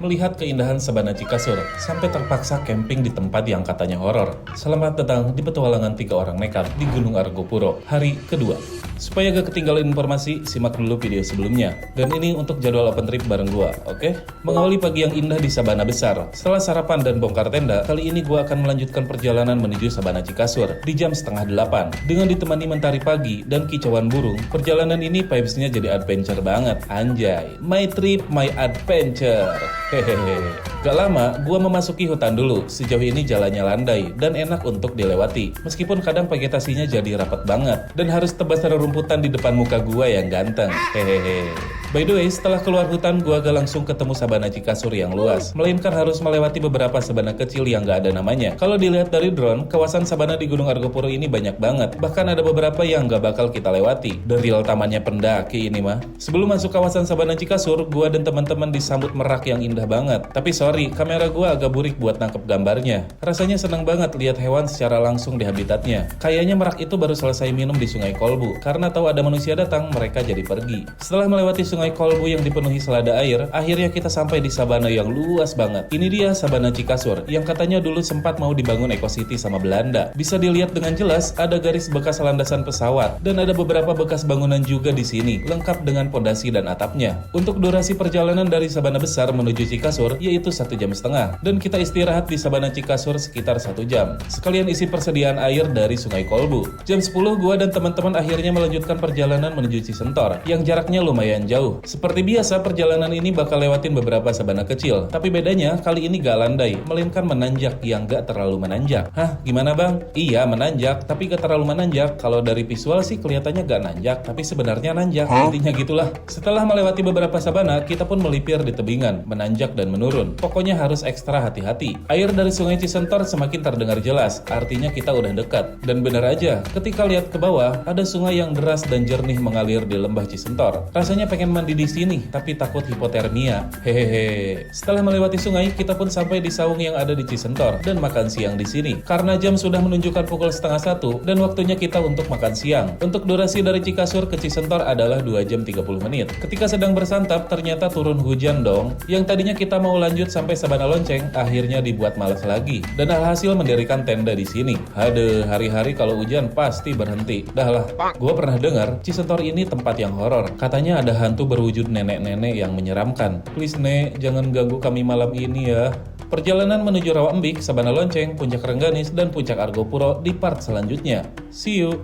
melihat keindahan Sabana Cikasur, sampai terpaksa camping di tempat yang katanya horor. Selamat datang di petualangan 3 orang nekat di Gunung Argopuro, hari kedua. Supaya gak ketinggalan informasi, simak dulu video sebelumnya. Dan ini untuk jadwal open trip bareng gua, oke? Mengawali pagi yang indah di Sabana Besar. Setelah sarapan dan bongkar tenda, kali ini gua akan melanjutkan perjalanan menuju Sabana Cikasur di jam setengah 8. Dengan ditemani mentari pagi dan kicauan burung, perjalanan ini vibes-nya jadi adventure banget. Anjay, my trip, my adventure. Hehehe. Gak lama, gua memasuki hutan dulu. Sejauh ini jalannya landai dan enak untuk dilewati. Meskipun kadang vegetasinya jadi rapat banget dan harus tebas rerumputan di depan muka gua yang ganteng. Hehehe. By the way, setelah keluar hutan, gua gak langsung ketemu Sabana Cikasur yang luas, melainkan harus melewati beberapa sabana kecil yang gak ada namanya. Kalau dilihat dari drone, kawasan sabana di Gunung Argopuro ini banyak banget. Bahkan ada beberapa yang gak bakal kita lewati. The real tamannya pendaki ini mah. Sebelum masuk kawasan Sabana Cikasur, gua dan teman-teman disambut merak yang indah banget. Tapi sorry, kamera gua agak burik buat nangkep gambarnya. Rasanya senang banget lihat hewan secara langsung di habitatnya. Kayaknya merak itu baru selesai minum di Sungai Kolbu. Karena tahu ada manusia datang, mereka jadi pergi. Setelah melewati Sungai Kolbu yang dipenuhi selada air, akhirnya kita sampai di sabana yang luas banget. Ini dia Sabana Cikasur, yang katanya dulu sempat mau dibangun Eco City sama Belanda. Bisa dilihat dengan jelas, ada garis bekas landasan pesawat, dan ada beberapa bekas bangunan juga di sini, lengkap dengan pondasi dan atapnya. Untuk durasi perjalanan dari Sabana Besar menuju Cikasur, yaitu 1,5 jam, dan kita istirahat di Sabana Cikasur sekitar 1 jam. Sekalian isi persediaan air dari Sungai Kolbu. Jam 10, gua dan teman-teman akhirnya melanjutkan perjalanan menuju Cisentor, yang jaraknya lumayan jauh. Seperti biasa, perjalanan ini bakal lewatin beberapa sabana kecil, tapi bedanya kali ini gak landai, melainkan menanjak yang gak terlalu menanjak. Hah, gimana bang? Iya, menanjak, tapi gak terlalu menanjak. Kalau dari visual sih kelihatannya gak nanjak, tapi sebenarnya nanjak. Intinya gitulah. Setelah melewati beberapa sabana, kita pun melipir di tebingan, menanjak dan menurun. Pokoknya harus ekstra hati-hati. Air dari Sungai Cisentor semakin terdengar jelas, artinya kita udah dekat. Dan benar aja, ketika lihat ke bawah, ada sungai yang deras dan jernih mengalir di lembah Cisentor. Rasanya pengen mandi di sini, tapi takut hipotermia. Hehehe. Setelah melewati sungai, kita pun sampai di saung yang ada di Cisentor dan makan siang di sini. Karena jam sudah menunjukkan pukul 12:30 dan waktunya kita untuk makan siang. Untuk durasi dari Cikasur ke Cisentor adalah 2 jam 30 menit. Ketika sedang bersantap, ternyata turun hujan dong. Yang tadinya kita mau lanjut sampai Sabana Lonceng, akhirnya dibuat malas lagi. Dan alhasil mendirikan tenda di sini. Aduh, hari-hari kalau hujan pasti berhenti. Dah lah, gue pernah dengar Cisentor ini tempat yang horor. Katanya ada hantu berwujud nenek-nenek yang menyeramkan. Please nek, jangan ganggu kami malam ini ya. Perjalanan menuju Rawa Embik, Sabana Lonceng, Puncak Rengganis, dan Puncak Argopuro di part selanjutnya. See you!